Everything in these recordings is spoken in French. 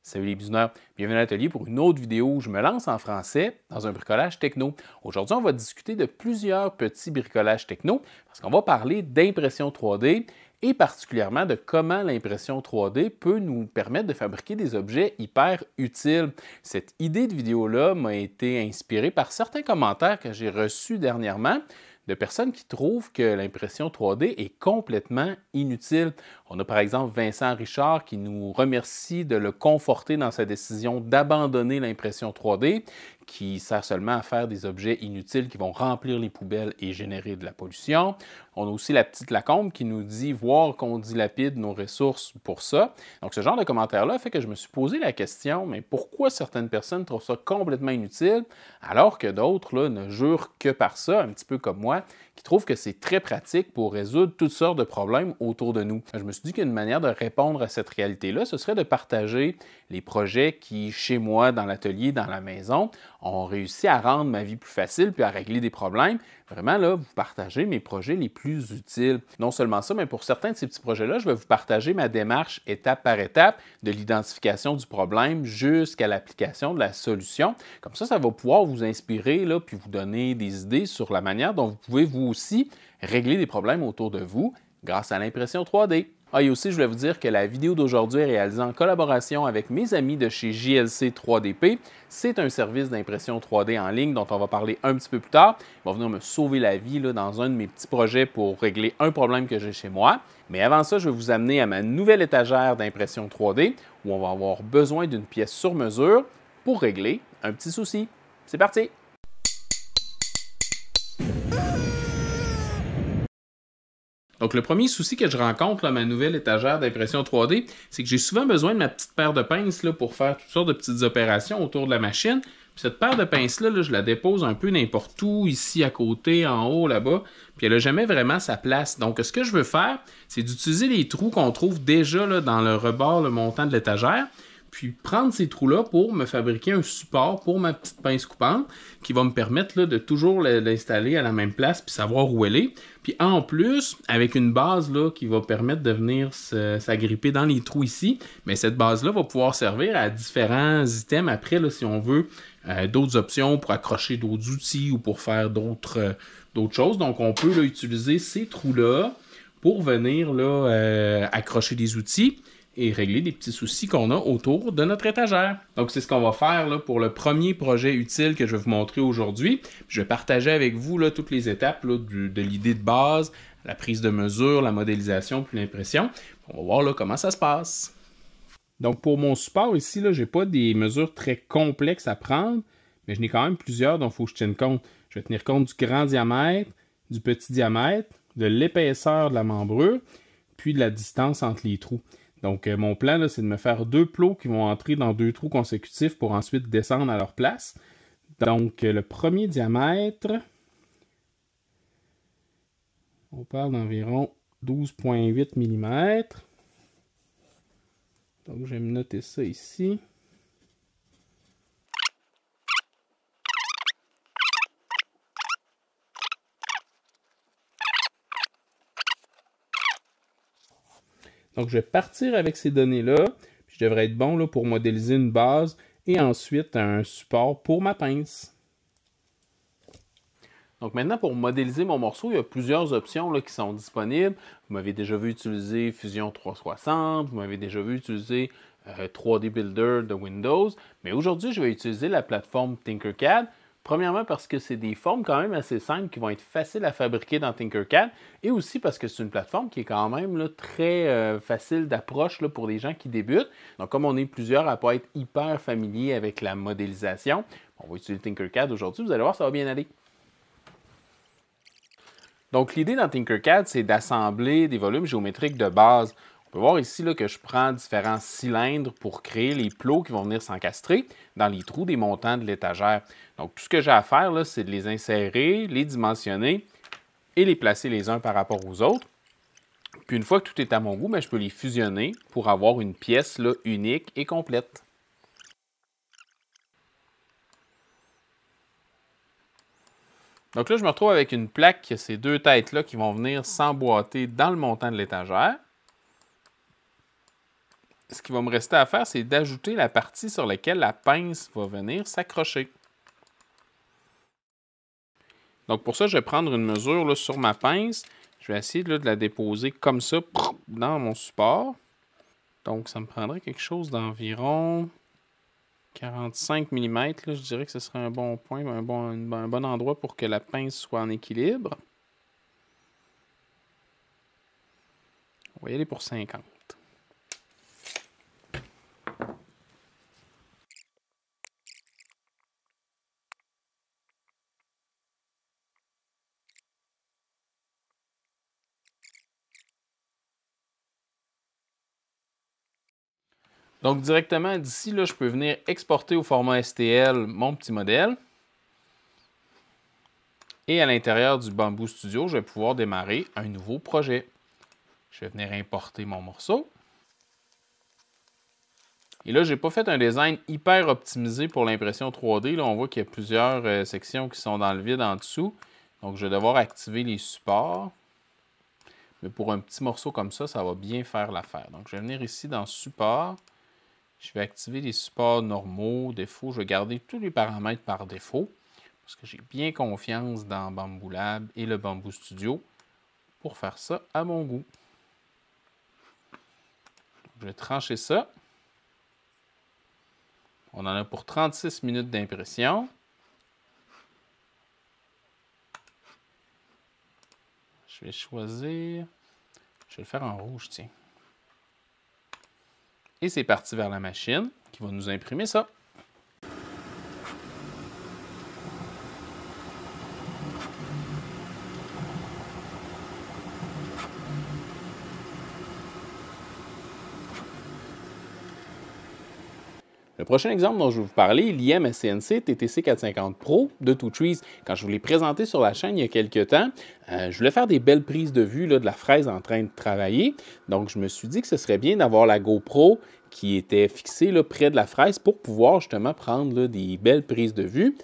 Salut les bisouneurs, bienvenue à l'atelier pour une autre vidéo où je me lance en français dans un bricolage techno. Aujourd'hui, on va discuter de plusieurs petits bricolages techno parce qu'on va parler d'impression 3D et particulièrement de comment l'impression 3D peut nous permettre de fabriquer des objets hyper utiles. Cette idée de vidéo-là m'a été inspirée par certains commentaires que j'ai reçus dernièrement de personnes qui trouvent que l'impression 3D est complètement inutile. On a par exemple Vincent Richard qui nous remercie de le conforter dans sa décision d'abandonner l'impression 3D, qui sert seulement à faire des objets inutiles qui vont remplir les poubelles et générer de la pollution. On a aussi la petite Lacombe qui nous dit voir qu'on dilapide nos ressources pour ça. Donc ce genre de commentaire-là fait que je me suis posé la question, mais pourquoi certaines personnes trouvent ça complètement inutile alors que d'autres ne jurent que par ça, un petit peu comme moi, qui trouvent que c'est très pratique pour résoudre toutes sortes de problèmes autour de nous. Je me suis dit qu'une manière de répondre à cette réalité-là, ce serait de partager les projets qui, chez moi, dans l'atelier, dans la maison, ont réussi à rendre ma vie plus facile puis à régler des problèmes. Vraiment, là, vous partagez mes projets les plus utiles. Non seulement ça, mais pour certains de ces petits projets-là, je vais vous partager ma démarche étape par étape de l'identification du problème jusqu'à l'application de la solution. Comme ça va pouvoir vous inspirer là, puis vous donner des idées sur la manière dont vous pouvez vous aussi régler des problèmes autour de vous grâce à l'impression 3D. Ah, et aussi, je voulais vous dire que la vidéo d'aujourd'hui est réalisée en collaboration avec mes amis de chez JLC 3DP. C'est un service d'impression 3D en ligne dont on va parler un petit peu plus tard. Ils vont venir me sauver la vie là, dans un de mes petits projets pour régler un problème que j'ai chez moi. Mais avant ça, je vais vous amener à ma nouvelle étagère d'impression 3D où on va avoir besoin d'une pièce sur mesure pour régler un petit souci. C'est parti! Donc, le premier souci que je rencontre à ma nouvelle étagère d'impression 3D, c'est que j'ai souvent besoin de ma petite paire de pinces là, pour faire toutes sortes de petites opérations autour de la machine. Puis cette paire de pinces-là, je la dépose un peu n'importe où, ici à côté, en haut, là-bas, puis elle n'a jamais vraiment sa place. Donc, ce que je veux faire, c'est d'utiliser les trous qu'on trouve déjà là, dans le rebord, le montant de l'étagère, puis prendre ces trous-là pour me fabriquer un support pour ma petite pince coupante qui va me permettre là, de toujours l'installer à la même place puis savoir où elle est. Puis en plus, avec une base là, qui va permettre de venir s'agripper dans les trous ici, mais cette base-là va pouvoir servir à différents items après, là, si on veut, d'autres options pour accrocher d'autres outils ou pour faire d'autres choses. Donc on peut là, utiliser ces trous-là pour venir là, accrocher des outils et régler des petits soucis qu'on a autour de notre étagère. Donc, c'est ce qu'on va faire là, pour le premier projet utile que je vais vous montrer aujourd'hui. Je vais partager avec vous là, toutes les étapes là, de l'idée de base, la prise de mesure, la modélisation, puis l'impression. On va voir là, comment ça se passe. Donc, pour mon support ici, je n'ai pas des mesures très complexes à prendre, mais je n'ai quand même plusieurs dont il faut que je tienne compte. Je vais tenir compte du grand diamètre, du petit diamètre, de l'épaisseur de la membrure, puis de la distance entre les trous. Donc, mon plan, c'est de me faire deux plots qui vont entrer dans deux trous consécutifs pour ensuite descendre à leur place. Donc, le premier diamètre, on parle d'environ 12,8 mm. Donc, je vais me noter ça ici. Donc, je vais partir avec ces données-là. Je devrais être bon là, pour modéliser une base et ensuite un support pour ma pince. Donc maintenant, pour modéliser mon morceau, il y a plusieurs options là, qui sont disponibles. Vous m'avez déjà vu utiliser Fusion 360, vous m'avez déjà vu utiliser 3D Builder de Windows. Mais aujourd'hui, je vais utiliser la plateforme Tinkercad. Premièrement parce que c'est des formes quand même assez simples qui vont être faciles à fabriquer dans Tinkercad et aussi parce que c'est une plateforme qui est quand même là, très facile d'approche pour les gens qui débutent. Donc comme on est plusieurs à ne pas être hyper familiers avec la modélisation, on va utiliser Tinkercad aujourd'hui, vous allez voir, ça va bien aller. Donc l'idée dans Tinkercad, c'est d'assembler des volumes géométriques de base. On peut voir ici là, que je prends différents cylindres pour créer les plots qui vont venir s'encastrer dans les trous des montants de l'étagère. Donc, tout ce que j'ai à faire, c'est de les insérer, les dimensionner et les placer les uns par rapport aux autres. Puis, une fois que tout est à mon goût, je peux les fusionner pour avoir une pièce là, unique et complète. Donc là, je me retrouve avec une plaque qui a ces deux têtes-là qui vont venir s'emboîter dans le montant de l'étagère. ce qui va me rester à faire, c'est d'ajouter la partie sur laquelle la pince va venir s'accrocher. Donc pour ça, je vais prendre une mesure là, sur ma pince. Je vais essayer là, de la déposer comme ça dans mon support. Donc ça me prendrait quelque chose d'environ 45 mm. Là, je dirais que ce serait un bon point, un bon endroit pour que la pince soit en équilibre. On va y aller pour 50. Donc, directement d'ici, là, je peux venir exporter au format STL mon petit modèle. Et à l'intérieur du Bamboo Studio, je vais pouvoir démarrer un nouveau projet. Je vais venir importer mon morceau. Et là, je n'ai pas fait un design hyper optimisé pour l'impression 3D. Là, on voit qu'il y a plusieurs sections qui sont dans le vide en dessous. Donc, je vais devoir activer les supports. Mais pour un petit morceau comme ça, ça va bien faire l'affaire. Donc, je vais venir ici dans Support. Je vais activer les supports normaux, défauts. Je vais garder tous les paramètres par défaut parce que j'ai bien confiance dans Bamboo Lab et le Bamboo Studio pour faire ça à mon goût. Donc, je vais trancher ça. On en a pour 36 minutes d'impression. Je vais choisir... Je vais le faire en rouge, tiens. Et c'est parti vers la machine qui va nous imprimer ça. Le prochain exemple dont je vais vous parler, l'IM SCNC TTC 450 Pro de Two Trees. Quand je vous l'ai présenté sur la chaîne il y a quelques temps, je voulais faire des belles prises de vue là, de la fraise en train de travailler. Donc, je me suis dit que ce serait bien d'avoir la GoPro qui était fixée là, près de la fraise pour pouvoir justement prendre là, des belles prises de vue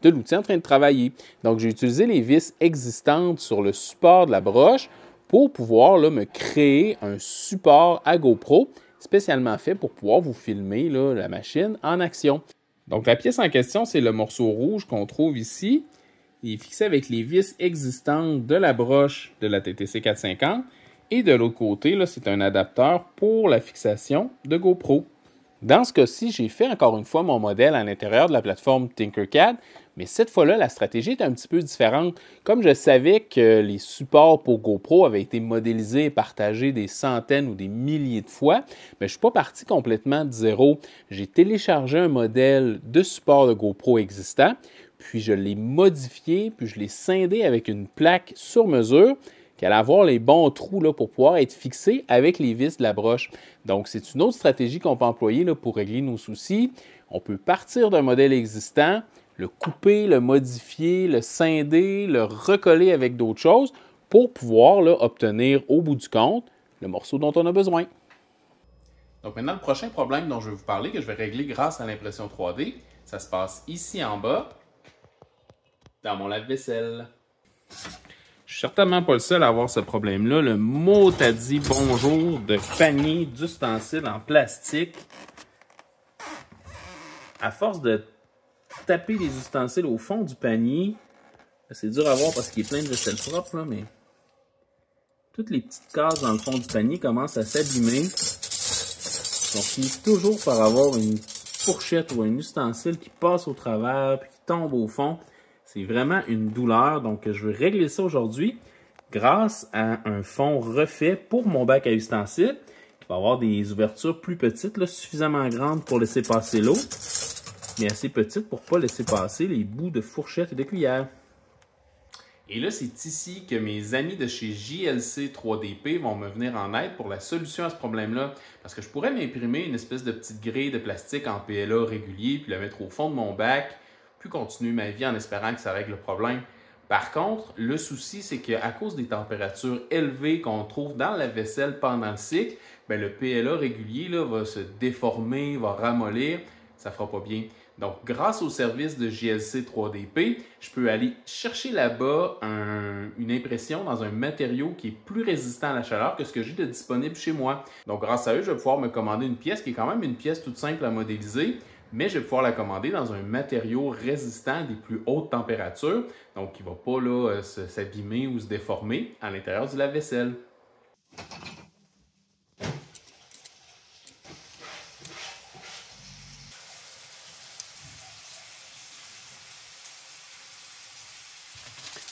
de l'outil en train de travailler. Donc, j'ai utilisé les vis existantes sur le support de la broche pour pouvoir là, me créer un support à GoPro spécialement fait pour pouvoir vous filmer là, la machine en action. Donc, la pièce en question, c'est le morceau rouge qu'on trouve ici. Il est fixé avec les vis existantes de la broche de la TTC 450. Et de l'autre côté, c'est un adapteur pour la fixation de GoPro. Dans ce cas-ci, j'ai fait encore une fois mon modèle à l'intérieur de la plateforme Tinkercad, mais cette fois-là, la stratégie est un petit peu différente. Comme je savais que les supports pour GoPro avaient été modélisés et partagés des centaines ou des milliers de fois, mais je ne suis pas parti complètement de zéro. J'ai téléchargé un modèle de support de GoPro existant, puis je l'ai modifié, puis je l'ai scindé avec une plaque sur mesure qui allait avoir les bons trous là, pour pouvoir être fixé avec les vis de la broche. Donc, c'est une autre stratégie qu'on peut employer là, pour régler nos soucis. On peut partir d'un modèle existant, le couper, le modifier, le scinder, le recoller avec d'autres choses pour pouvoir là, obtenir au bout du compte le morceau dont on a besoin. Donc maintenant, le prochain problème dont je vais vous parler, que je vais régler grâce à l'impression 3D, ça se passe ici en bas, dans mon lave-vaisselle. Je suis certainement pas le seul à avoir ce problème-là. Le mot a dit bonjour de panier d'ustensiles en plastique. À force de taper les ustensiles au fond du panier, c'est dur à voir parce qu'il est plein de vaisselle propre, là, mais toutes les petites cases dans le fond du panier commencent à s'abîmer. On finit toujours par avoir une fourchette ou un ustensile qui passe au travers puis qui tombe au fond. C'est vraiment une douleur, donc je vais régler ça aujourd'hui grâce à un fond refait pour mon bac à ustensiles qui va avoir des ouvertures plus petites, là, suffisamment grandes pour laisser passer l'eau, mais assez petites pour ne pas laisser passer les bouts de fourchette et de cuillère. Et là, c'est ici que mes amis de chez JLC 3DP vont me venir en aide pour la solution à ce problème-là. Parce que je pourrais m'imprimer une espèce de petite grille de plastique en PLA régulier, puis la mettre au fond de mon bac, puis continuer ma vie en espérant que ça règle le problème. Par contre, le souci, c'est qu'à cause des températures élevées qu'on trouve dans la vaisselle pendant le cycle, bien, le PLA régulier là, va se déformer, va ramollir, ça ne fera pas bien. Donc, grâce au service de JLC 3DP, je peux aller chercher là-bas une impression dans un matériau qui est plus résistant à la chaleur que ce que j'ai de disponible chez moi. Donc, grâce à eux, je vais pouvoir me commander une pièce qui est quand même une pièce toute simple à modéliser, mais je vais pouvoir la commander dans un matériau résistant à des plus hautes températures, donc qui ne va pas là, s'abîmer ou se déformer à l'intérieur du lave-vaisselle.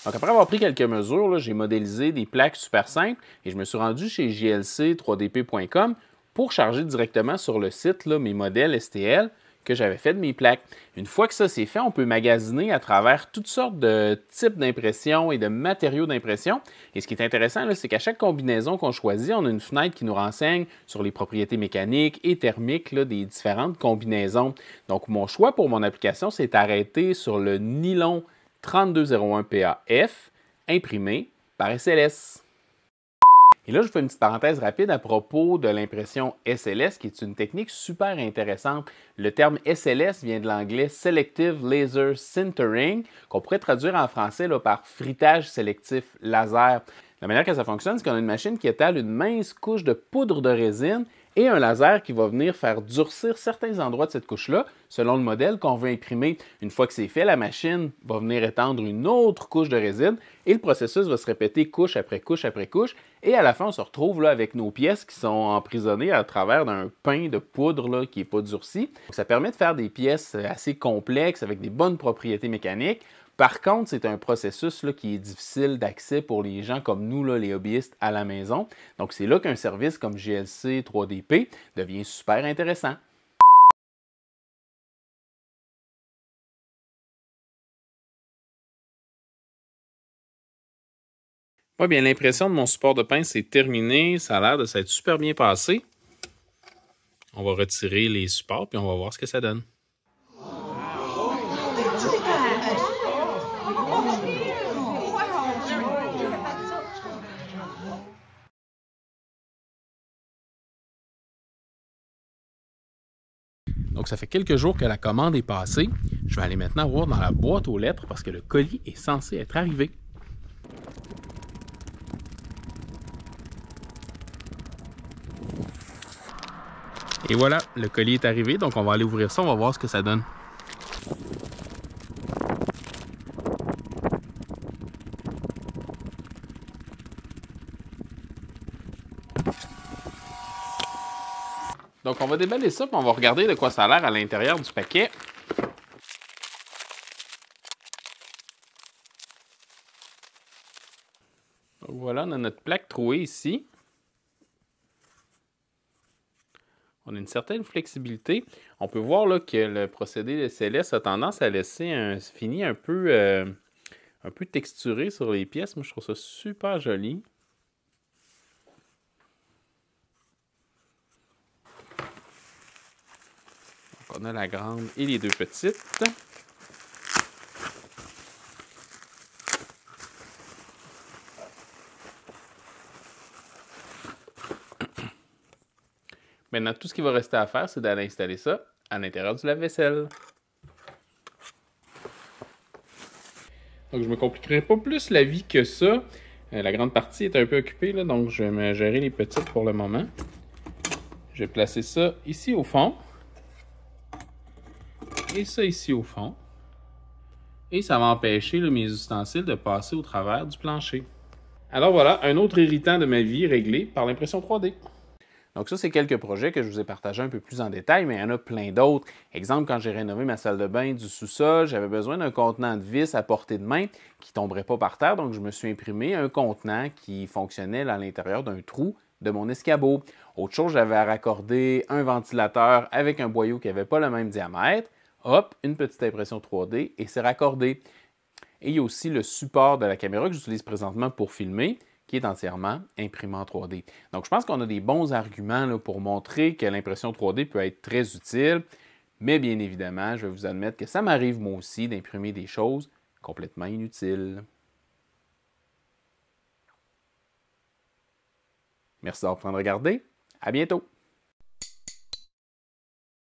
Donc, après avoir pris quelques mesures, j'ai modélisé des plaques super simples et je me suis rendu chez jlc3dp.com pour charger directement sur le site là, mes modèles STL que j'avais fait de mes plaques. Une fois que ça c'est fait, on peut magasiner à travers toutes sortes de types d'impression et de matériaux d'impression. Et ce qui est intéressant, c'est qu'à chaque combinaison qu'on choisit, on a une fenêtre qui nous renseigne sur les propriétés mécaniques et thermiques là, des différentes combinaisons. Donc, mon choix pour mon application s'est arrêté sur le nylon 3201 PAF imprimé par SLS. Et là, je fais une petite parenthèse rapide à propos de l'impression SLS, qui est une technique super intéressante. Le terme SLS vient de l'anglais Selective Laser Sintering, qu'on pourrait traduire en français là, par fritage sélectif laser. La manière que ça fonctionne, c'est qu'on a une machine qui étale une mince couche de poudre de résine et un laser qui va venir faire durcir certains endroits de cette couche-là, selon le modèle qu'on veut imprimer. Une fois que c'est fait, la machine va venir étendre une autre couche de résine et le processus va se répéter couche après couche après couche. Et à la fin, on se retrouve là, avec nos pièces qui sont emprisonnées à travers d'un pain de poudre là, qui n'est pas durci. Donc, ça permet de faire des pièces assez complexes avec des bonnes propriétés mécaniques. Par contre, c'est un processus là, qui est difficile d'accès pour les gens comme nous, là, les hobbyistes à la maison. Donc, c'est là qu'un service comme JLC 3DP devient super intéressant. Ouais, bien, l'impression de mon support de pince est terminée. Ça a l'air de s'être super bien passé. On va retirer les supports puis on va voir ce que ça donne. Donc, ça fait quelques jours que la commande est passée. Je vais aller maintenant voir dans la boîte aux lettres parce que le colis est censé être arrivé. Et voilà, le colis est arrivé, donc on va aller ouvrir ça, on va voir ce que ça donne. Donc on va déballer ça, puis on va regarder de quoi ça a l'air à l'intérieur du paquet. Donc voilà, on a notre plaque trouée ici. On a une certaine flexibilité. On peut voir là, que le procédé de SLS a tendance à laisser un fini un peu texturé sur les pièces. Moi, je trouve ça super joli. Donc, on a la grande et les deux petites. Maintenant, tout ce qui va rester à faire, c'est d'aller installer ça à l'intérieur du lave-vaisselle. Donc, je ne me compliquerai pas plus la vie que ça. La grande partie est un peu occupée, là, donc je vais me gérer les petites pour le moment. Je vais placer ça ici au fond. Et ça ici au fond. Et ça va empêcher là, mes ustensiles de passer au travers du plancher. Alors voilà, un autre irritant de ma vie réglé par l'impression 3D. Donc ça, c'est quelques projets que je vous ai partagés un peu plus en détail, mais il y en a plein d'autres. Exemple, quand j'ai rénové ma salle de bain du sous-sol, j'avais besoin d'un contenant de vis à portée de main qui ne tomberait pas par terre, donc je me suis imprimé un contenant qui fonctionnait à l'intérieur d'un trou de mon escabeau. Autre chose, j'avais à raccorder un ventilateur avec un boyau qui n'avait pas le même diamètre. Hop, une petite impression 3D et c'est raccordé. Et il y a aussi le support de la caméra que j'utilise présentement pour filmer, qui est entièrement imprimé en 3D. Donc, je pense qu'on a des bons arguments là, pour montrer que l'impression 3D peut être très utile, mais bien évidemment, je vais vous admettre que ça m'arrive moi aussi d'imprimer des choses complètement inutiles. Merci d'avoir pris le temps de regarder. À bientôt!